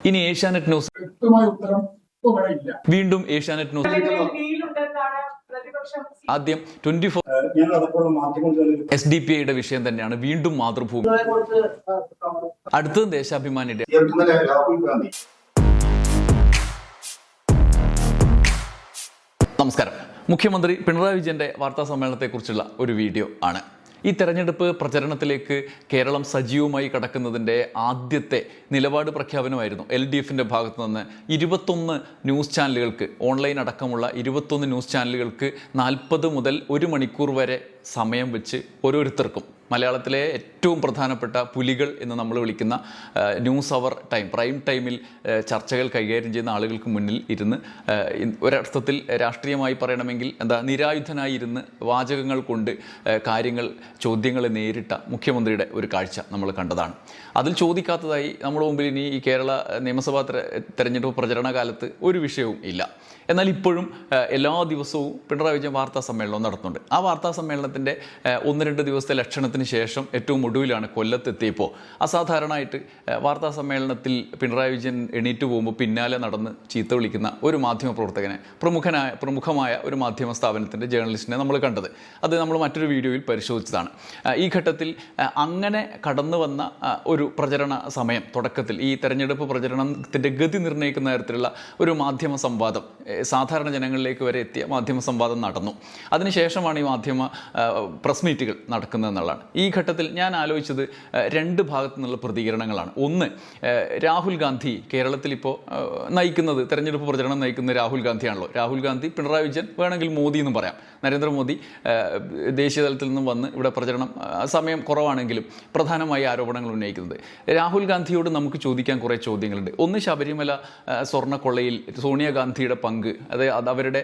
ഇനി ഏഷ്യാനെറ്റ് ന്യൂസ് വീണ്ടും ഏഷ്യാനെറ്റ് ന്യൂസ് ആദ്യം 24 SDPIയുടെ വിഷയം തന്നെയാണ് വീണ്ടും മാതൃഭൂമി, അടുത്തത് ദേശാഭിമാനിയുടെ. നമസ്കാരം. മുഖ്യമന്ത്രി പിണറായി വിജയന്റെ വാർത്താ സമ്മേളനത്തെക്കുറിച്ചുള്ള ഒരു വീഡിയോ ആണ്. ഈ തെരഞ്ഞെടുപ്പ് പ്രചരണത്തിലേക്ക് കേരളം സജീവമായി കടക്കുന്നതിൻ്റെ ആദ്യത്തെ നിലപാട് പ്രഖ്യാപനമായിരുന്നു LDFന്റെ ഭാഗത്തു നിന്ന് 21 ന്യൂസ് ചാനലുകൾക്ക്, ഓൺലൈൻ അടക്കമുള്ള 21 ന്യൂസ് ചാനലുകൾക്ക് 40 മുതൽ 1 മണിക്കൂർ വരെ സമയം വെച്ച് ഓരോരുത്തർക്കും മലയാളത്തിലെ ഏറ്റവും പ്രധാനപ്പെട്ട പുലികൾ എന്ന് നമ്മൾ വിളിക്കുന്ന ന്യൂസ് അവർ ടൈം, പ്രൈം ടൈമിൽ ചർച്ചകൾ കൈകാര്യം ചെയ്യുന്ന ആളുകൾക്ക് മുന്നിൽ ഇരുന്ന് ഒരർത്ഥത്തിൽ രാഷ്ട്രീയമായി പറയണമെങ്കിൽ നിരായുധനായി ഇരുന്ന് വാചകങ്ങൾ കൊണ്ട് ചോദ്യങ്ങളെ നേരിട്ട മുഖ്യമന്ത്രിയുടെ ഒരു കാഴ്ച നമ്മൾ കണ്ടതാണ്. അതിൽ ചോദിക്കാത്തതായി നമ്മുടെ മുമ്പിൽ ഇനി ഈ കേരള നിയമസഭാ തെരഞ്ഞെടുപ്പ് പ്രചരണ കാലത്ത് ഒരു വിഷയവും ഇല്ല. എന്നാൽ ഇപ്പോഴും എല്ലാ ദിവസവും പിണറായി വിജയൻ വാർത്താ സമ്മേളനം നടത്തുന്നുണ്ട്. ആ വാർത്താ സമ്മേളനത്തിൻ്റെ 1-2 ദിവസത്തെ ലക്ഷണത്തിന് ശേഷം ഏറ്റവും ഒടുവിലാണ് കൊല്ലത്തെത്തിയപ്പോൾ അസാധാരണമായിട്ട് വാർത്താ സമ്മേളനത്തിൽ പിണറായി വിജയൻ എണീറ്റ് പോകുമ്പോൾ പിന്നാലെ നടന്ന് ചീത്ത വിളിക്കുന്ന ഒരു മാധ്യമ പ്രവർത്തകനെ, പ്രമുഖമായ ഒരു മാധ്യമ സ്ഥാപനത്തിൻ്റെ ജേർണലിസ്റ്റിനെ നമ്മൾ കണ്ടത്. അത് നമ്മൾ മറ്റൊരു വീഡിയോയിൽ പരിശോധിച്ചതാണ്. ഈ ഘട്ടത്തിൽ അങ്ങനെ കടന്നു വന്ന ഒരു പ്രചരണ സമയം, തുടക്കത്തിൽ ഈ തെരഞ്ഞെടുപ്പ് പ്രചരണത്തിൻ്റെ ഗതി നിർണ്ണയിക്കുന്ന തരത്തിലുള്ള ഒരു മാധ്യമ സംവാദം, സാധാരണ ജനങ്ങളിലേക്ക് വരെ എത്തിയ മാധ്യമ സംവാദം നടന്നു. അതിനുശേഷമാണ് ഈ മാധ്യമ പ്രസ് മീറ്റുകൾ നടക്കുന്നതെന്നുള്ളതാണ്. ഈ ഘട്ടത്തിൽ ഞാൻ ആലോചിച്ചത് 2 ഭാഗത്തു നിന്നുള്ള പ്രതികരണങ്ങളാണ്. ഒന്ന്, രാഹുൽ ഗാന്ധി കേരളത്തിൽ ഇപ്പോൾ നയിക്കുന്നത്, തെരഞ്ഞെടുപ്പ് പ്രചരണം നയിക്കുന്നത് രാഹുൽ ഗാന്ധിയാണല്ലോ. രാഹുൽ ഗാന്ധി, പിണറായി വിജയൻ, വേണമെങ്കിൽ മോദി എന്നും പറയാം. നരേന്ദ്രമോദി ദേശീയ തലത്തിൽ നിന്നും വന്ന് ഇവിടെ പ്രചരണം സമയം കുറവാണെങ്കിലും പ്രധാനമായി ആരോപണങ്ങൾ ഉന്നയിക്കുന്നത്. രാഹുൽ ഗാന്ധിയോട് നമുക്ക് ചോദിക്കാൻ കുറേ ചോദ്യങ്ങളുണ്ട്. ഒന്ന്, ശബരിമല സ്വർണ്ണക്കൊള്ളയിൽ സോണിയാഗാന്ധിയുടെ പങ്ക്, അത് അവരുടെ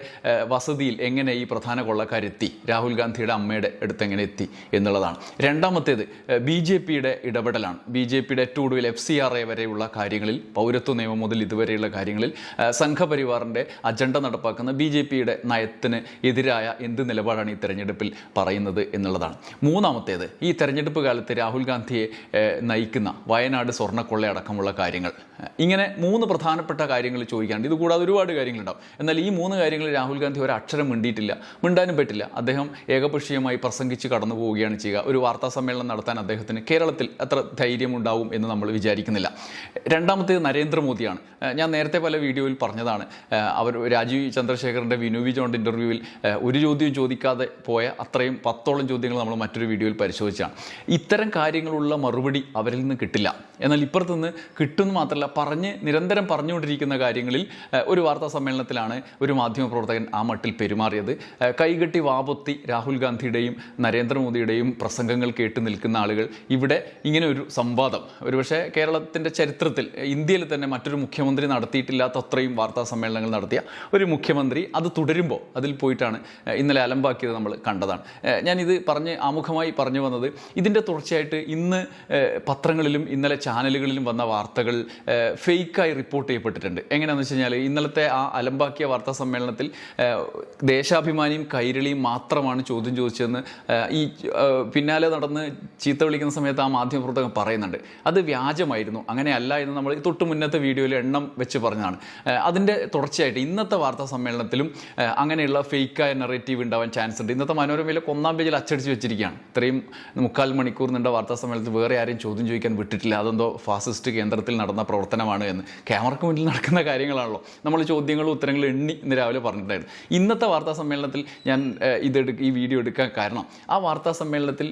വസതിയിൽ എങ്ങനെ ഈ പ്രധാന കൊള്ളക്കാരെത്തി, രാഹുൽ ഗാന്ധിയുടെ അമ്മയുടെ അടുത്ത് എങ്ങനെ എത്തി എന്നുള്ളതാണ്. രണ്ടാമത്തേത് BJPയുടെ ഇടപെടലാണ്. BJPയുടെ ഏറ്റവും ഒടുവിൽ FCRA വരെയുള്ള കാര്യങ്ങളിൽ, പൗരത്വ നിയമം മുതൽ ഇതുവരെയുള്ള കാര്യങ്ങളിൽ സംഘപരിവാറിൻ്റെ അജണ്ട നടപ്പാക്കുന്ന BJPയുടെ നയത്തിന് എതിരായ എന്ത് നിലപാടാണ് ഈ തെരഞ്ഞെടുപ്പിൽ പറയുന്നത് എന്നുള്ളതാണ്. മൂന്നാമത്തേത്, ഈ തെരഞ്ഞെടുപ്പ് കാലത്ത് രാഹുൽ ഗാന്ധിയെ നയിക്കുന്ന വയനാട് സ്വർണ്ണക്കൊള്ള അടക്കമുള്ള കാര്യങ്ങൾ. ഇങ്ങനെ 3 പ്രധാനപ്പെട്ട കാര്യങ്ങൾ ചോദിക്കാണ്ട്. ഇതുകൂടാതെ ഒരുപാട് കാര്യങ്ങളുണ്ടാവും. എന്നാൽ ഈ 3 കാര്യങ്ങളിൽ രാഹുൽ ഗാന്ധി ഒരക്ഷരം മിണ്ടിയിട്ടില്ല, മിണ്ടാനും പറ്റില്ല. അദ്ദേഹം ഏകപക്ഷീയമായി പ്രസംഗിച്ച് കടന്നു പോവുകയാണ് ചെയ്യുക. ഒരു വാർത്താ സമ്മേളനം നടത്താൻ അദ്ദേഹത്തിന് കേരളത്തിൽ അത്ര ധൈര്യമുണ്ടാവും എന്ന് നമ്മൾ വിചാരിക്കുന്നില്ല. രണ്ടാമത്തേത് നരേന്ദ്രമോദിയാണ്. ഞാൻ നേരത്തെ പല വീഡിയോയിൽ പറഞ്ഞതാണ്, അവർ രാജീവ് ചന്ദ്രശേഖറിൻ്റെ വിനു വി ജോണിൻ്റെ ഇൻ്റർവ്യൂവിൽ ഒരു ചോദ്യവും ചോദിക്കാതെ പോയ അത്രയും 10ഓളം ചോദ്യങ്ങൾ നമ്മൾ മറ്റൊരു വീഡിയോയിൽ പരിശോധിച്ചാണ്. ഇത്തരം കാര്യങ്ങളുള്ള മറുപടി അവരിൽ നിന്ന് കിട്ടില്ല. എന്നാൽ ഇപ്പുറത്തുനിന്ന് കിട്ടുമെന്ന് മാത്രമല്ല, നിരന്തരം പറഞ്ഞുകൊണ്ടിരിക്കുന്ന കാര്യങ്ങളിൽ ഒരു വാർത്താ സമ്മേളനത്തിലാണ് ഒരു മാധ്യമപ്രവർത്തകൻ ആ മട്ടിൽ പെരുമാറിയത്. കൈകെട്ടി വാപൊത്തി രാഹുൽ ഗാന്ധിയുടെയും നരേന്ദ്രമോദിയുടെയും പ്രസംഗങ്ങൾ കേട്ട് നിൽക്കുന്ന ആളുകൾ ഇവിടെ ഇങ്ങനെ ഒരു സംവാദം, ഒരുപക്ഷെ കേരളത്തിൻ്റെ ചരിത്രത്തിൽ, ഇന്ത്യയിൽ തന്നെ മറ്റൊരു മുഖ്യമന്ത്രി നടത്തിയിട്ടില്ലാത്ത അത്രയും വാർത്താ സമ്മേളനങ്ങൾ നടത്തിയ ഒരു മുഖ്യമന്ത്രി അത് തുടരുമ്പോൾ അതിൽ പോയിട്ടാണ് ഇന്നലെ അലമ്പാക്കിയത് നമ്മൾ കണ്ടതാണ്. ഞാനിത് ആമുഖമായി പറഞ്ഞു വന്നത്, ഇതിൻ്റെ തുടർച്ചയായിട്ട് ഇന്ന് പത്രങ്ങളിലും ഇന്നലെ ചാനലുകളിലും വന്ന വാർത്തകൾ ഫേക്കായി റിപ്പോർട്ട് ചെയ്യപ്പെട്ടിട്ടുണ്ട്. എങ്ങനെയാണെന്ന് വെച്ച് കഴിഞ്ഞാൽ, ഇന്നലത്തെ ആ അലമ്പാക്കിയ വാർത്താ സമ്മേളനത്തിൽ ദേശാഭിമാനിയും കൈരളിയും മാത്രമാണ് ചോദ്യം ചോദിച്ചതെന്ന് ഈ പിന്നാലെ നടന്ന് ചീത്ത വിളിക്കുന്ന സമയത്ത് ആ മാധ്യമപ്രവർത്തകൻ പറയുന്നുണ്ട്. അത് വ്യാജമായിരുന്നു, അങ്ങനെയല്ല എന്ന് നമ്മൾ തൊട്ട് മുന്നത്തെ വീഡിയോയിൽ എണ്ണം വെച്ച് പറഞ്ഞതാണ്. അതിൻ്റെ തുടർച്ചയായിട്ട് ഇന്നത്തെ വാർത്താ സമ്മേളനത്തിലും അങ്ങനെയുള്ള ഫേക്കായ നെറേറ്റീവ് ഉണ്ടാവാൻ ചാൻസ് ഉണ്ട്. ഇന്നത്തെ മനോരമയിലെ 1-ാം പേജിൽ അച്ചടിച്ച് വെച്ചിരിക്കുകയാണ്. ഇത്രയും 3/4 മണിക്കൂർ നീണ്ട വാർത്താ സമ്മേളനത്തിൽ വേറെ ആരെയും ചോദ്യം ചോദിക്കാൻ വിട്ടിട്ടില്ല, അതെന്തോ ഫാസിസ്റ്റ് കേന്ദ്രത്തിൽ നടന്ന പ്രവർത്തനമാണ് എന്ന്. ക്യാമറയ്ക്ക് മുന്നിൽ നടക്കുന്ന കാര്യങ്ങളാണല്ലോ. നമ്മൾ ചോദ്യങ്ങളും ഉത്തരങ്ങളും എണ്ണി ഇന്ന് രാവിലെ പറഞ്ഞിട്ടായിരുന്നു. ഇന്നത്തെ വാർത്താ സമ്മേളനത്തിൽ ഞാൻ ഈ വീഡിയോ എടുക്കാൻ കാരണം, ആ വാർത്താ സമ്മേളനത്തിൽ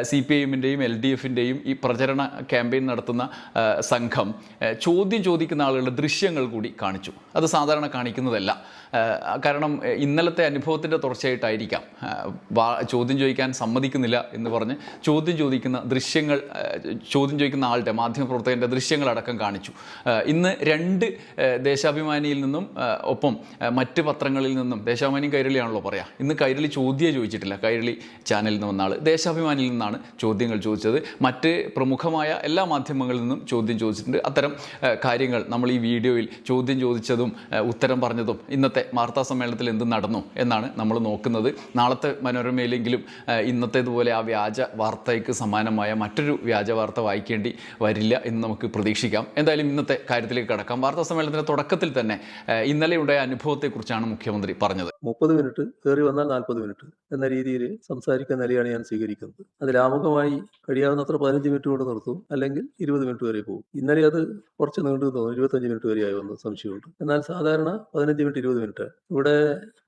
CPIMൻ്റെയും LDFൻ്റെയും ഈ പ്രചരണ ക്യാമ്പയിൻ നടത്തുന്ന സംഘം ചോദ്യം ചോദിക്കുന്ന ആളുകളുടെ ദൃശ്യങ്ങൾ കൂടി കാണിച്ചു. അത് സാധാരണ കാണിക്കുന്നതല്ല. കാരണം ഇന്നലത്തെ അനുഭവത്തിൻ്റെ തുടർച്ചയായിട്ടായിരിക്കാം ചോദ്യം ചോദിക്കാൻ സമ്മതിക്കുന്നില്ല എന്ന് പറഞ്ഞ് ചോദ്യം ചോദിക്കുന്ന ദൃശ്യങ്ങൾ, ചോദ്യം ചോദിക്കുന്ന ആളുടെ, മാധ്യമപ്രവർത്തകൻ്റെ ദൃശ്യങ്ങളടക്കം കാണിച്ചു. ഇന്ന് 2 ദേശാഭിമാനിയിൽ നിന്നും ഒപ്പം മറ്റ് പത്രങ്ങളിൽ നിന്നും, ദേശാഭിമാനിയും കൈരളിയാണല്ലോ പറയാം, ഇന്ന് കൈരളി ചോദ്യമേ ചോദിച്ചിട്ടില്ല. കൈരളി ചാനലിൽ നിന്ന് വന്ന ആൾ ദേശാഭിമാനിയിൽ നിന്നാണ് ചോദ്യങ്ങൾ ചോദിച്ചത്. മറ്റ് പ്രമുഖമായ എല്ലാ മാധ്യമങ്ങളിൽ നിന്നും ചോദ്യം ചോദിച്ചിട്ടുണ്ട്. അത്തരം കാര്യങ്ങൾ നമ്മൾ ഈ വീഡിയോയിൽ ചോദ്യം ചോദിച്ചതും ഉത്തരം പറഞ്ഞതും ഇന്നത്തെ വാർത്താ സമ്മേളനത്തിൽ എന്ത് നടന്നു എന്നാണ് നമ്മൾ നോക്കുന്നത്. നാളത്തെ മനോരമയിലെങ്കിലും ഇന്നത്തേതുപോലെ ആ വ്യാജ വാർത്തയ്ക്ക് സമാനമായ മറ്റൊരു വ്യാജ വാർത്ത വായിക്കേണ്ടി വരില്ല എന്ന് നമുക്ക് പ്രതീക്ഷിക്കാം. എന്തായാലും ഇന്നത്തെ കാര്യത്തിലേക്ക് കടക്കാം. വാർത്താ സമ്മേളനത്തിന്റെ തുടക്കത്തിൽ തന്നെ ഇന്നലെ ഉണ്ടായ അനുഭവത്തെക്കുറിച്ചാണ് മുഖ്യമന്ത്രി പറഞ്ഞത്. 30 മിനിറ്റ് കയറി വന്നാൽ 40 മിനിറ്റ് എന്ന രീതിയിൽ സംസാരിക്കുന്ന നിലയാണ് ഞാൻ സ്വീകരിക്കുന്നത്. അതിൽ ആമുഖമായി കഴിയാവുന്നത്ര 15 മിനിറ്റ് കൊണ്ട് നിർത്തും, അല്ലെങ്കിൽ 20 മിനിറ്റ് വരെ പോകും. ഇന്നലെ അത് കുറച്ച് നീണ്ടു തോന്നും, 25 മിനിറ്റ് വരെയായി വന്ന് സംശയമുണ്ട്. എന്നാൽ സാധാരണ 15 മിനിറ്റ് 20 മിനിറ്റ്. ഇവിടെ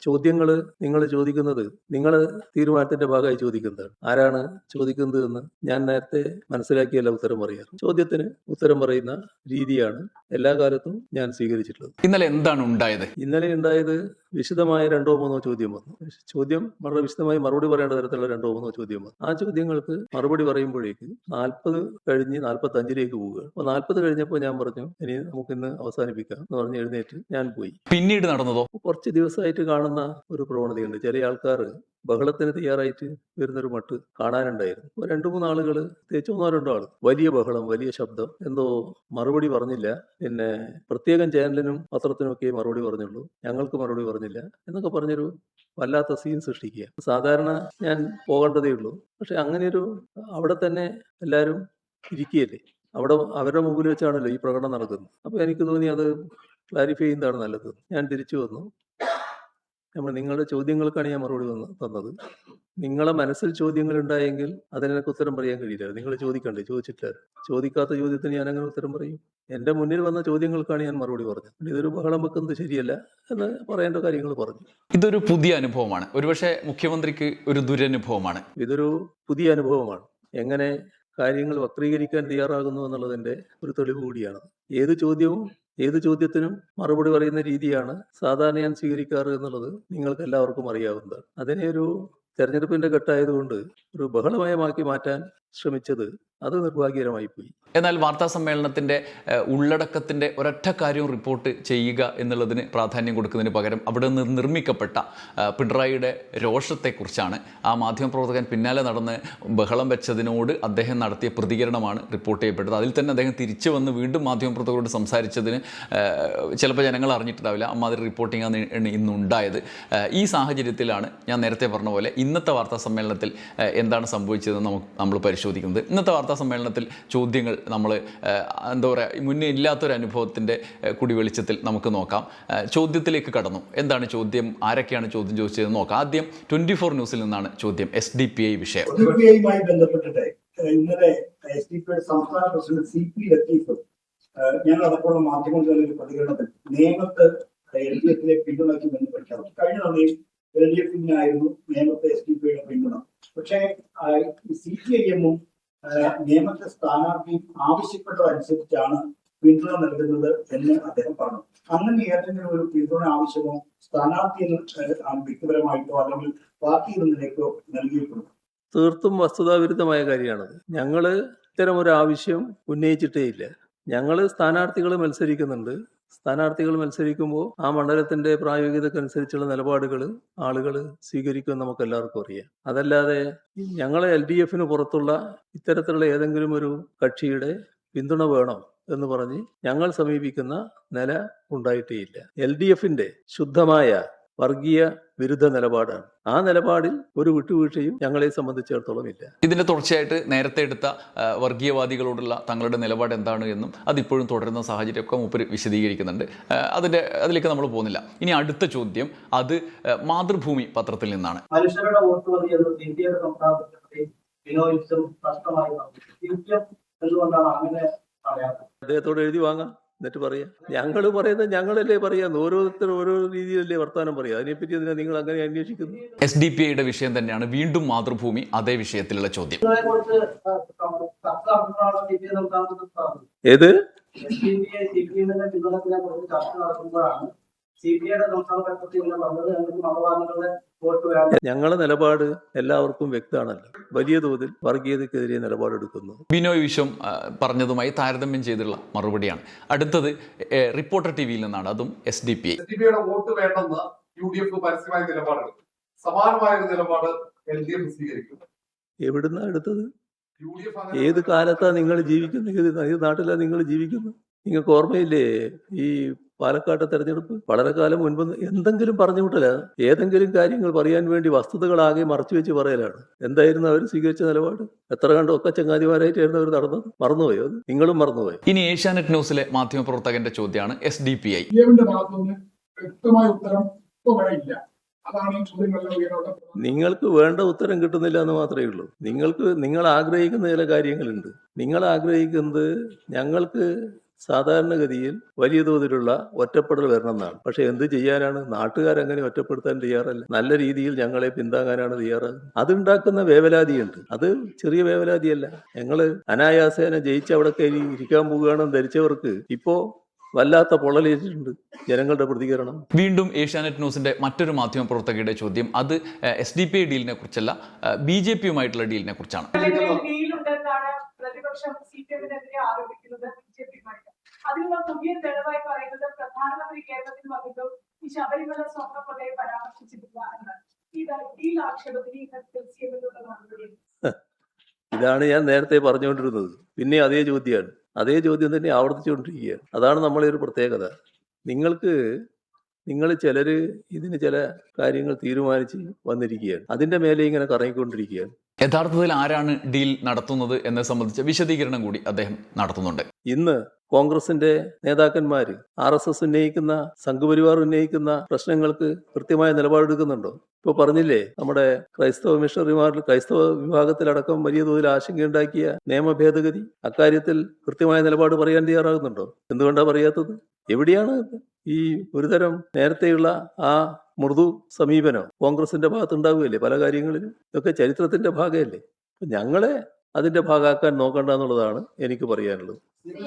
ചോദ്യങ്ങൾ നിങ്ങൾ ചോദിക്കുന്നത് നിങ്ങൾ തീരുമാനത്തിന്റെ ഭാഗമായി ചോദിക്കുന്നതാണ്. ആരാണ് ചോദിക്കുന്നത് എന്ന് ഞാൻ നേരത്തെ മനസ്സിലാക്കിയല്ല ഉത്തരം പറയാറ്. ചോദ്യത്തിന് ഉത്തരം പറയുന്ന രീതിയാണ് എല്ലാ കാലത്തും ഞാൻ സ്വീകരിച്ചിട്ടുള്ളത്. ഇന്നലെ എന്താണ് ഉണ്ടായത്? ഇന്നലെ ഉണ്ടായത് വിശദമായ 2-3 ചോദ്യം വന്നു. ചോദ്യം വളരെ വിശദമായി മറുപടി പറയേണ്ട തരത്തിലുള്ള 2-3 ചോദ്യം വന്നു. ആ ചോദ്യങ്ങൾക്ക് മറുപടി പറയുമ്പോഴേക്ക് 40 കഴിഞ്ഞ് 45-ലേക്ക് പോവുക. അപ്പോൾ 40 കഴിഞ്ഞപ്പോൾ ഞാൻ പറഞ്ഞു, ഇനി നമുക്കിന്ന് അവസാനിപ്പിക്കാം എന്ന് പറഞ്ഞ് എഴുന്നേറ്റ് ഞാൻ പോയി. പിന്നീട് നടന്നതോ? കുറച്ച് ദിവസമായിട്ട് കാണുന്ന ഒരു പ്രവണതയുണ്ട്. ചില ആൾക്കാർ ബഹളത്തിന് തയ്യാറായിട്ട് വരുന്നൊരു മട്ട് കാണാനുണ്ടായിരുന്നു. 2-3 ആളുകൾ, പ്രത്യേകിച്ച് 1-2 ആൾ, വലിയ ബഹളം, വലിയ ശബ്ദം, എന്തോ മറുപടി പറഞ്ഞില്ല, പിന്നെ പ്രത്യേകം ചാനലിനും പത്രത്തിനും ഒക്കെ മറുപടി പറഞ്ഞുള്ളൂ, ഞങ്ങൾക്ക് മറുപടി പറഞ്ഞില്ല എന്നൊക്കെ പറഞ്ഞൊരു വല്ലാത്ത സീൻ സൃഷ്ടിക്കുക. സാധാരണ ഞാൻ പോകേണ്ടതേ ഉള്ളൂ, പക്ഷെ അങ്ങനെയൊരു അവിടെ തന്നെ എല്ലാവരും ഇരിക്കുകയല്ലേ, അവിടെ അവരുടെ മുമ്പിൽ വെച്ചാണല്ലോ ഈ പ്രകടനം നടക്കുന്നത്. അപ്പോൾ എനിക്ക് തോന്നി അത് ക്ലാരിഫൈ ചെയ്യുന്നതാണ് നല്ലത്. ഞാൻ തിരിച്ചു വന്നു. നിങ്ങളുടെ ചോദ്യങ്ങൾക്കാണ് ഞാൻ മറുപടി തന്നത്. നിങ്ങളെ മനസ്സിൽ ചോദ്യങ്ങൾ ഉണ്ടായെങ്കിൽ അതിനെനിക്ക് ഉത്തരം പറയാൻ കഴിയില്ല. നിങ്ങൾ ചോദിക്കണ്ടേ? ചോദിച്ചിട്ടില്ല. ചോദിക്കാത്ത ചോദ്യത്തിന് ഞാൻ അങ്ങനെ ഉത്തരം പറയും? എൻ്റെ മുന്നിൽ വന്ന ചോദ്യങ്ങൾക്കാണ് ഞാൻ മറുപടി പറഞ്ഞത്. ഇതൊരു ബഹളം വെക്കുന്നത് ശരിയല്ല എന്ന് പറയേണ്ട കാര്യങ്ങൾ പറഞ്ഞു. ഇതൊരു പുതിയ അനുഭവമാണ്, ഒരുപക്ഷെ മുഖ്യമന്ത്രിക്ക് ഒരു ദുരനുഭവമാണ്. ഇതൊരു പുതിയ അനുഭവമാണ്. എങ്ങനെ കാര്യങ്ങൾ വക്രീകരിക്കാൻ തയ്യാറാകുന്നു എന്നുള്ളതിൻ്റെ ഒരു തെളിവ് കൂടിയാണ്. ഏത് ചോദ്യത്തിനും മറുപടി പറയുന്ന രീതിയാണ് സാധാരണ ഞാൻ സ്വീകരിക്കാറ് എന്നുള്ളത് നിങ്ങൾക്ക് എല്ലാവർക്കും അറിയാവുന്നതാണ്. അതിനെ ഒരു തെരഞ്ഞെടുപ്പിന്റെ ഘട്ടമായതുകൊണ്ട് ഒരു ബഹളമയമാക്കി മാറ്റാൻ ശ്രമിച്ചത് അത് നിർഭാഗ്യകരമായി പോയി. എന്നാൽ വാർത്താ സമ്മേളനത്തിൻ്റെ ഉള്ളടക്കത്തിൻ്റെ ഒരൊറ്റ കാര്യവും റിപ്പോർട്ട് ചെയ്യുക എന്നുള്ളതിന് പ്രാധാന്യം കൊടുക്കുന്നതിന് പകരം അവിടെ നിന്ന് നിർമ്മിക്കപ്പെട്ട പിണറായിയുടെ രോഷത്തെക്കുറിച്ചാണ്, ആ മാധ്യമപ്രവർത്തകൻ പിന്നാലെ നടന്ന് ബഹളം വെച്ചതിനോട് അദ്ദേഹം നടത്തിയ പ്രതികരണമാണ് റിപ്പോർട്ട് ചെയ്യപ്പെട്ടത്. അതിൽ തന്നെ അദ്ദേഹം തിരിച്ചു വന്ന് വീണ്ടും മാധ്യമപ്രവർത്തകരോട് സംസാരിച്ചതിന് ചിലപ്പോൾ ജനങ്ങൾ അറിഞ്ഞിട്ടുണ്ടാവില്ല, അമ്മാതിരി റിപ്പോർട്ടിംഗ് ആണ് ഇന്നുണ്ടായത്. ഈ സാഹചര്യത്തിലാണ് ഞാൻ നേരത്തെ പറഞ്ഞ പോലെ ഇന്നത്തെ വാർത്താ സമ്മേളനത്തിൽ എന്താണ് സംഭവിച്ചതെന്ന് നമ്മൾ പരിശോധിക്കുന്നത്. ഇന്നത്തെ വാർത്താ സമ്മേളനത്തിൽ ചോദ്യങ്ങൾ നമ്മൾ എന്താ പറയുക, മുന്നേ ഇല്ലാത്തൊരു അനുഭവത്തിൻ്റെ കൂടി വെളിച്ചത്തിൽ നമുക്ക് നോക്കാം. ചോദ്യത്തിലേക്ക് കടന്നു. എന്താണ് ചോദ്യം, ആരൊക്കെയാണ് ചോദ്യം ചോദിച്ചതെന്ന് നോക്കാം. ആദ്യം 24 ന്യൂസിൽ നിന്നാണ് ചോദ്യം. SDPI വിഷയം. SDPIയുമായി ബന്ധപ്പെട്ടിട്ട് ഇന്നലെ SDPI സംസ്ഥാന പ്രസിഡന്റ് CP ലത്തീഫ് ഞങ്ങളടക്കമുള്ള മാധ്യമങ്ങളുടെ ഒരു പ്രതികരണത്തിൽ നിയമത്ത് LDF പിന്തുണയ്ക്കുമെന്ന് പ്രഖ്യാപിച്ചു. കഴിഞ്ഞ തവണയും LDF-നായിരുന്നു നിയമത്തെ SDPIയുടെ പിന്തുണ. പക്ഷേ CPIM-ഉം നിയമത്തെ സ്ഥാനാർത്ഥി ആവശ്യപ്പെട്ടതനുസരിച്ചാണ് പിന്തുണ നൽകുന്നത് എന്ന് അദ്ദേഹം പറഞ്ഞു. അങ്ങനെ ഏതെങ്കിലും ഒരു പിന്തുണ ആവശ്യമോ സ്ഥാനാർത്ഥി വ്യക്തിപരമായിട്ടോ അല്ലെങ്കിൽ പാർട്ടി നിലയ്ക്കോ നൽകിയിട്ടുണ്ടോ? തീർത്തും വസ്തുതാവിരുദ്ധമായ കാര്യമാണത്. ഞങ്ങൾ ഇത്തരം ഒരു ആവശ്യം ഉന്നയിച്ചിട്ടേ ഇല്ല. ഞങ്ങൾ സ്ഥാനാർത്ഥികൾ മത്സരിക്കുന്നുണ്ട്. സ്ഥാനാർത്ഥികൾ മത്സരിക്കുമ്പോൾ ആ മണ്ഡലത്തിന്റെ പ്രായോഗികതക്കനുസരിച്ചുള്ള നിലപാടുകൾ ആളുകൾ സ്വീകരിക്കുമെന്ന് നമുക്ക് എല്ലാവർക്കും അറിയാം. അതല്ലാതെ ഞങ്ങളെ LDF-ന് പുറത്തുള്ള ഇത്തരത്തിലുള്ള ഏതെങ്കിലും ഒരു കക്ഷിയുടെ പിന്തുണ വേണം എന്ന് പറഞ്ഞ് ഞങ്ങൾ സമീപിക്കുന്ന നില ഉണ്ടായിട്ടേയില്ല. LDF-ന്റെ ശുദ്ധമായ വർഗീയ വിരുദ്ധ നിലപാടാണ്. ആ നിലപാടിൽ ഒരു വിട്ടുവീഴ്ചയും ഞങ്ങളെ സംബന്ധിച്ചിടത്തോളം ഇല്ല. ഇതിന്റെ തുടർച്ചയായിട്ട് നേരത്തെ എടുത്ത വർഗീയവാദികളോടുള്ള തങ്ങളുടെ നിലപാട് എന്താണ് എന്നും അതിപ്പോഴും തുടരുന്ന സാഹചര്യമൊക്കെ മൂപ്പര് വിശദീകരിക്കുന്നുണ്ട്. അതിലേക്ക് നമ്മൾ പോകുന്നില്ല. ഇനി അടുത്ത ചോദ്യം, അത് മാതൃഭൂമി പത്രത്തിൽ നിന്നാണ്. മനുഷ്യരുടെ വോട്ട് മതി എന്ന് എന്തുകൊണ്ടാണ് അങ്ങനെ പറയാത്തത്? അദ്ദേഹത്തോട് എഴുതി വാങ്ങാം, എന്നിട്ട് പറയാം. ഞങ്ങൾ പറയുന്നത് ഞങ്ങളല്ലേ പറയാം. ഓരോരുത്തർ ഓരോ രീതിയിലല്ലേ വർത്താനം പറയാം. അതിനെപ്പറ്റി എന്തിനാ നിങ്ങൾ അങ്ങനെ അന്വേഷിക്കുന്നു? SDPIയുടെ വിഷയം തന്നെയാണ് വീണ്ടും മാതൃഭൂമി അതേ വിഷയത്തിലുള്ള ചോദ്യം. ഏത് ഞങ്ങളുടെ നിലപാട് എല്ലാവർക്കും വ്യക്തമാണല്ലോ. വലിയ തോതിൽ വർഗീയതക്കെതിരെ നിലപാടെടുക്കുന്നു. ബിനോയ് വിശ്വം പറഞ്ഞതുമായി താരതമ്യം ചെയ്തുള്ള മറുപടിയാണ്. അടുത്തത് റിപ്പോർട്ടർ TVയിൽ നിന്നാണ്, അതും SDPI. SDPIയുടെ വോട്ട് വേണ്ടെന്ന് UDF പരസ്യമായ നിലപാടെടുക്കും. സമാനമായ ഒരു നിലപാട് LDF സ്വീകരിക്കും. എവിടുന്നാ എടുത്തത്? ഏത് കാലത്താ നിങ്ങൾ ജീവിക്കുന്നത്? ഏത് നാട്ടിലാണ് നിങ്ങൾ ജീവിക്കുന്നത്? നിങ്ങൾക്ക് ഓർമ്മയില്ലേ ഈ പാലക്കാട്ടെ തെരഞ്ഞെടുപ്പ്? വളരെ കാലം മുൻപ് എന്തെങ്കിലും പറഞ്ഞു വിട്ടല, ഏതെങ്കിലും കാര്യങ്ങൾ പറയാൻ വേണ്ടി വസ്തുതകളാകെ മറച്ചു വെച്ച് പറയലാണ്. എന്തായിരുന്നു അവർ സ്വീകരിച്ച നിലപാട്? എത്ര കണ്ടോ ഒക്കെ ചങ്ങാതിമാരായിട്ടായിരുന്നു അവർ നടന്നത്. മറന്നുപോയോ? അത് നിങ്ങളും മറന്നുപോയി. ഇനി ഏഷ്യാനെറ്റ് ന്യൂസിലെ മാധ്യമപ്രവർത്തകന്റെ ചോദ്യമാണ് SDPI. ഭാഗത്തുനിന്ന് വ്യക്തമായ ഉത്തരം ഇപ്പോൾ വരെ ഇല്ല. അതാണ് ഈ ചോദ്യങ്ങളിലെ ഉയർന്ന നിങ്ങൾക്ക് വേണ്ട ഉത്തരം കിട്ടുന്നില്ല എന്ന് മാത്രമേ ഉള്ളൂ. നിങ്ങൾ ആഗ്രഹിക്കുന്ന ചില കാര്യങ്ങളുണ്ട്. നിങ്ങൾ ആഗ്രഹിക്കുന്നത് ഞങ്ങൾക്ക് സാധാരണഗതിയിൽ വലിയ തോതിലുള്ള ഒറ്റപ്പെടൽ വരണം എന്നാണ്. പക്ഷെ എന്ത് ചെയ്യാനാണ്? നാട്ടുകാരങ്ങനെ ഒറ്റപ്പെടുത്താൻ തയ്യാറല്ല. നല്ല രീതിയിൽ ഞങ്ങളെ പിന്താങ്ങാനാണ് തയ്യാറാകുന്നത്. അതുണ്ടാക്കുന്ന വേവലാതിയുണ്ട്. അത് ചെറിയ വേവലാതിയല്ല. ഞങ്ങള് അനായാസേന ജയിച്ച് അവിടെ കയറി ഇരിക്കാൻ പോകുകയാണെന്ന് ധരിച്ചവർക്ക് ഇപ്പോ വല്ലാത്ത പൊള്ളലേറ്റിട്ടുണ്ട് ജനങ്ങളുടെ പ്രതികരണം. വീണ്ടും ഏഷ്യാനെറ്റ് ന്യൂസിന്റെ മറ്റൊരു മാധ്യമപ്രവർത്തകയുടെ ചോദ്യം അത് SDPI ഡീലിനെ കുറിച്ചല്ല, BJPയുമായിട്ടുള്ള ഡീലിനെ കുറിച്ചാണ്. ഡീലുണ്ടെന്നാണ് പ്രതിപക്ഷം CPM-നെതിരെ ആരോപിക്കുന്നത് BJPയുമായിട്ട്. അതിനുള്ള പുതിയ തെളിവായി പറയുന്നത് പ്രധാനമന്ത്രി കേരളത്തിൽ വന്നിട്ടും ഈ ശബരിമല സ്വർണ്ണക്കൊള്ളയെ പരാമർശിച്ചിട്ടില്ല എന്നാണ്. ഈ ആക്ഷേപത്തിന് ഈ CPM-നുള്ള മറുപടി. ഇതാണ് ഞാൻ നേരത്തെ പറഞ്ഞുകൊണ്ടിരുന്നത്. പിന്നെ അതേ ചോദ്യമാണ്. അതേ ചോദ്യം തന്നെ ആവർത്തിച്ചുകൊണ്ടിരിക്കുകയാണ്. അതാണ് നമ്മളെ ഒരു പ്രത്യേകത. നിങ്ങൾ ചിലര് ഇതിന് ചില കാര്യങ്ങൾ തീരുമാനിച്ച് വന്നിരിക്കുകയാണ്. അതിന്റെ മേലെ ഇങ്ങനെ കറങ്ങിക്കൊണ്ടിരിക്കുകയാണ്. യഥാർത്ഥത്തിൽ ആരാണ് ഡീൽ നടത്തുന്നത് എന്നത് സംബന്ധിച്ച വിശദീകരണം കൂടി അദ്ദേഹം നടത്തുന്നുണ്ട്. ഇന്ന് കോൺഗ്രസിന്റെ നേതാക്കന്മാര് RSS ഉന്നയിക്കുന്ന, സംഘപരിവാർ ഉന്നയിക്കുന്ന പ്രശ്നങ്ങൾക്ക് കൃത്യമായ നിലപാടെടുക്കുന്നുണ്ടോ? ഇപ്പൊ പറഞ്ഞില്ലേ, നമ്മുടെ ക്രൈസ്തവ മിഷണറിമാരിൽ ക്രൈസ്തവ വിഭാഗത്തിലടക്കം വലിയ തോതിൽ ആശങ്കയുണ്ടാക്കിയ നിയമ ഭേദഗതി, അക്കാര്യത്തിൽ കൃത്യമായ നിലപാട് പറയാൻ തയ്യാറാകുന്നുണ്ടോ? എന്തുകൊണ്ടാണ് പറയാത്തത്? എവിടെയാണ് ഈ ഒരുതരം നേരത്തെയുള്ള ആ മൃദു സമീപനം കോൺഗ്രസിന്റെ ഭാഗത്തുണ്ടാവുകയല്ലേ പല കാര്യങ്ങളിലും? ഇതൊക്കെ ചരിത്രത്തിന്റെ ഭാഗമല്ലേ? ഞങ്ങളെ അതിന്റെ ഭാഗമാക്കാൻ നോക്കണ്ട എന്നുള്ളതാണ് എനിക്ക് പറയാനുള്ളത്.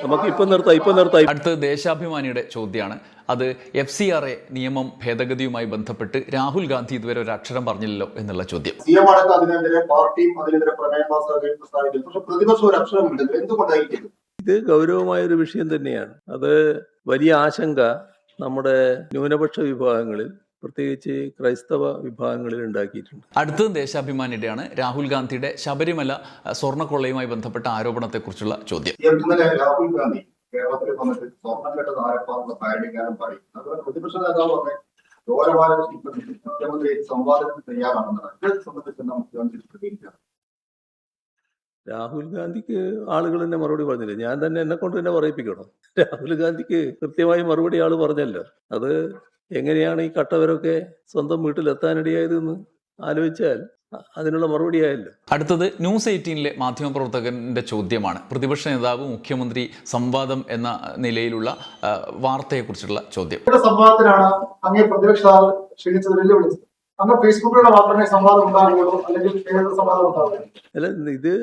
നമുക്ക് ഇപ്പം നിർത്താം. അടുത്ത് ദേശാഭിമാനിയുടെ ചോദ്യമാണ്. അത് FCRA നിയമം ഭേദഗതിയുമായി ബന്ധപ്പെട്ട് രാഹുൽ ഗാന്ധി ഇതുവരെ ഒരു അക്ഷരം പറഞ്ഞില്ലല്ലോ എന്നുള്ള ചോദ്യം. CM അടക്കം അതിനെതിരെ പാർട്ടിയും അതിനെതിരെ പ്രമേയം പ്രസ്താവിക്കുന്നു. പക്ഷെ പ്രതിപക്ഷം ഒരു അക്ഷരം ഇടുന്നില്ല. എന്തുകൊണ്ടായിരിക്കും? ഇത് ഗൗരവമായ ഒരു വിഷയം തന്നെയാണ്. അത് വലിയ ആശങ്ക നമ്മുടെ ന്യൂനപക്ഷ വിഭാഗങ്ങളിൽ, പ്രത്യേകിച്ച് ക്രൈസ്തവ വിഭാഗങ്ങളിൽ ഉണ്ടാക്കിയിട്ടുണ്ട്. അടുത്തത് ദേശാഭിമാനിയുടെയാണ്. രാഹുൽ ഗാന്ധിയുടെ ശബരിമല സ്വർണ്ണക്കൊള്ളയുമായി ബന്ധപ്പെട്ട ആരോപണത്തെക്കുറിച്ചുള്ള ചോദ്യം. ഇന്നലെ രാഹുൽ ഗാന്ധി കേരളത്തിൽ വന്നിട്ട് സ്വർണ്ണക്കെട്ട താരപ്പാർന്ന പാരടിക്കാനും പറയും. അതുപോലെ പ്രതിപക്ഷ നേതാവ് പറഞ്ഞ മുഖ്യമന്ത്രി സംവാദത്തിന് തയ്യാറാണെന്നാണ്. ഇത് സംബന്ധിച്ച് മുഖ്യമന്ത്രി പ്രതികരിക്കാം. രാഹുൽ ഗാന്ധിക്ക് ആളുകൾ തന്നെ മറുപടി പറഞ്ഞില്ല. ഞാൻ തന്നെ എന്നെ കൊണ്ട് തന്നെ പറയിപ്പിക്കണം. രാഹുൽ ഗാന്ധിക്ക് കൃത്യമായി മറുപടി ആള് പറഞ്ഞല്ലോ. അത് എങ്ങനെയാണ് ഈ കട്ടവരൊക്കെ സ്വന്തം വീട്ടിലെത്താനിടയായതെന്ന് ആലോചിച്ചാൽ അതിനുള്ള മറുപടിയായല്ലോ. അടുത്തത് ന്യൂസ് 18ലെ മാധ്യമപ്രവർത്തകന്റെ ചോദ്യമാണ്. പ്രതിപക്ഷ നേതാവ് മുഖ്യമന്ത്രി സംവാദം എന്ന നിലയിലുള്ള വാർത്തയെക്കുറിച്ചുള്ള ചോദ്യം. സംവാദത്തിനാണ് അങ്ങേ പ്രതിപക്ഷ നേതാവ് ക്ഷണിച്ചത്, വെല്ലുവിളിച്ചത്. അങ്ങ് ഫേസ്ബുക്കിലൂടെ മാത്രമേ സംവാദം ഉണ്ടാകുകയുള്ളൂ, അല്ലെങ്കിൽ കേരള സംവാദം ഉണ്ടാവുക? അല്ല, ഇത്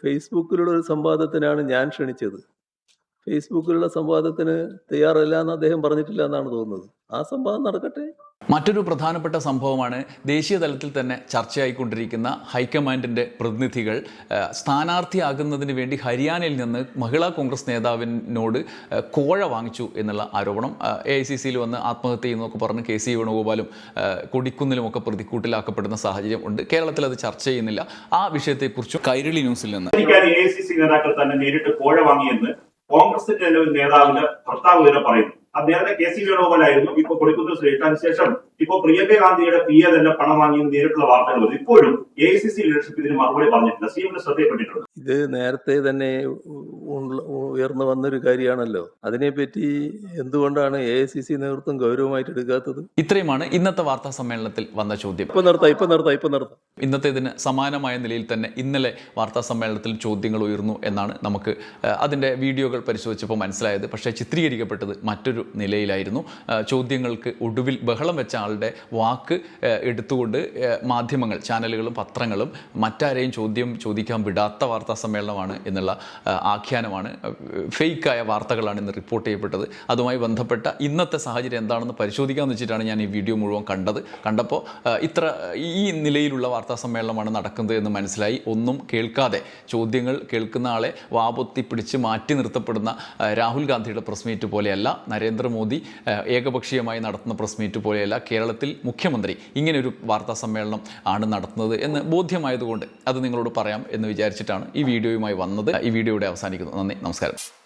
ഫേസ്ബുക്കിലുള്ള ഒരു സംവാദത്തിനാണ് ഞാൻ ക്ഷണിച്ചത്. ഫേസ്ബുക്കിലുള്ള സംവാദത്തിന് തയ്യാറല്ല എന്ന് അദ്ദേഹം പറഞ്ഞിട്ടില്ല എന്നാണ് തോന്നുന്നത്. ആ സംവാദം നടക്കട്ടെ. മറ്റൊരു പ്രധാനപ്പെട്ട സംഭവമാണ് ദേശീയ തലത്തിൽ തന്നെ ചർച്ചയായിക്കൊണ്ടിരിക്കുന്ന ഹൈക്കമാൻഡിൻ്റെ പ്രതിനിധികൾ സ്ഥാനാർത്ഥിയാകുന്നതിന് വേണ്ടി ഹരിയാനയിൽ നിന്ന് മഹിളാ കോൺഗ്രസ് നേതാവിനോട് കോഴ വാങ്ങിച്ചു എന്നുള്ള ആരോപണം. AICCയിൽ വന്ന് ആത്മഹത്യ ചെയ്യുന്നതൊക്കെ പറഞ്ഞ് KC വേണുഗോപാലും കൊടിക്കുന്നിലുമൊക്കെ പ്രതിക്കൂട്ടിലാക്കപ്പെടുന്ന സാഹചര്യം ഉണ്ട്. കേരളത്തിൽ അത് ചർച്ച ചെയ്യുന്നില്ല. ആ വിഷയത്തെക്കുറിച്ചും കൈരളി ന്യൂസിൽ നിന്ന് AICC നേതാക്കൾ തന്നെ നേരിട്ട് കോഴ വാങ്ങിയെന്ന് കോൺഗ്രസിന്റെ നേതാവിന്റെ ഭർത്താവ് തന്നെ പറയുന്നു. നേരത്തെ KC വേണുഗോപാലായിരുന്നു, ഇപ്പൊ കൊടിക്കുന്നിൽ ശ്രീകാന്തിന് ശേഷം ഇപ്പൊ പ്രിയങ്ക ഗാന്ധിയുടെ PA തന്നെ പണം വാങ്ങി നേരിട്ടുള്ള വാർത്തകൾ വരും. ഇപ്പോഴും AICC ലീഡർഷിപ്പ് ഇതിന് മറുപടി പറഞ്ഞിട്ടില്ല. CM ശ്രദ്ധയപ്പെട്ടിട്ടുണ്ട്. ഇത് നേരത്തെ തന്നെ ഉയർന്നു വന്നൊരു കാര്യമാണല്ലോ. അതിനെപ്പറ്റി എന്തുകൊണ്ടാണ് AICC നേതൃത്വം ഗൗരവമായിട്ട് എടുക്കാത്തത്? ഇത്രയുമാണ് ഇന്നത്തെ വാർത്താ സമ്മേളനത്തിൽ വന്ന ചോദ്യം. ഇപ്പൊ നിർത്താം. ഇന്നത്തേതിന് സമാനമായ നിലയിൽ തന്നെ ഇന്നലെ വാർത്താ സമ്മേളനത്തിൽ ചോദ്യങ്ങൾ ഉയർന്നു എന്നാണ് നമുക്ക് അതിൻ്റെ വീഡിയോകൾ പരിശോധിച്ചപ്പോൾ മനസ്സിലായത്. പക്ഷേ ചിത്രീകരിക്കപ്പെട്ടത് മറ്റൊരു നിലയിലായിരുന്നു. ചോദ്യങ്ങൾക്ക് ഒടുവിൽ ബഹളം വെച്ച ആളുടെ വാക്ക് എടുത്തുകൊണ്ട് മാധ്യമങ്ങൾ, ചാനലുകളും പത്രങ്ങളും മറ്റാരെയും ചോദിക്കാൻ വിടാത്ത വാർത്താ സമ്മേളനമാണ് എന്നുള്ള ആഖ്യാനമാണ്. ഫേക്കായ വാർത്തകളാണ് ഇന്ന് റിപ്പോർട്ട് ചെയ്യപ്പെട്ടത്. അതുമായി ബന്ധപ്പെട്ട ഇന്നത്തെ സാഹചര്യം എന്താണെന്ന് പരിശോധിക്കാമെന്ന് വെച്ചിട്ടാണ് ഞാൻ ഈ വീഡിയോ മുഴുവൻ കണ്ടപ്പോൾ ഈ നിലയിലുള്ള വാർത്താ സമ്മേളനമാണ് നടക്കുന്നത് എന്ന് മനസ്സിലായി. ഒന്നും കേൾക്കാതെ ചോദ്യങ്ങൾ കേൾക്കുന്ന ആളെ വാപൊത്തി പിടിച്ച് മാറ്റി നിർത്തപ്പെടുന്ന രാഹുൽ ഗാന്ധിയുടെ പ്രസ് മീറ്റ് പോലെയല്ല നരേന്ദ്രമോദി ഏകപക്ഷീയമായി നടത്തുന്ന പ്രസ് മീറ്റ് പോലെയല്ല, കേരളത്തിൽ മുഖ്യമന്ത്രി ഇങ്ങനെയൊരു വാർത്താ സമ്മേളനം ആണ് നടത്തുന്നത് എന്ന് ബോധ്യമായതുകൊണ്ട് അത് നിങ്ങളോട് പറയാം എന്ന് വിചാരിച്ചിട്ടാണ് ഈ വീഡിയോയുമായി വന്നത്. ഈ വീഡിയോ ഇവിടെ അവസാനിക്കുന്നു. നന്ദി, നമസ്കാരം.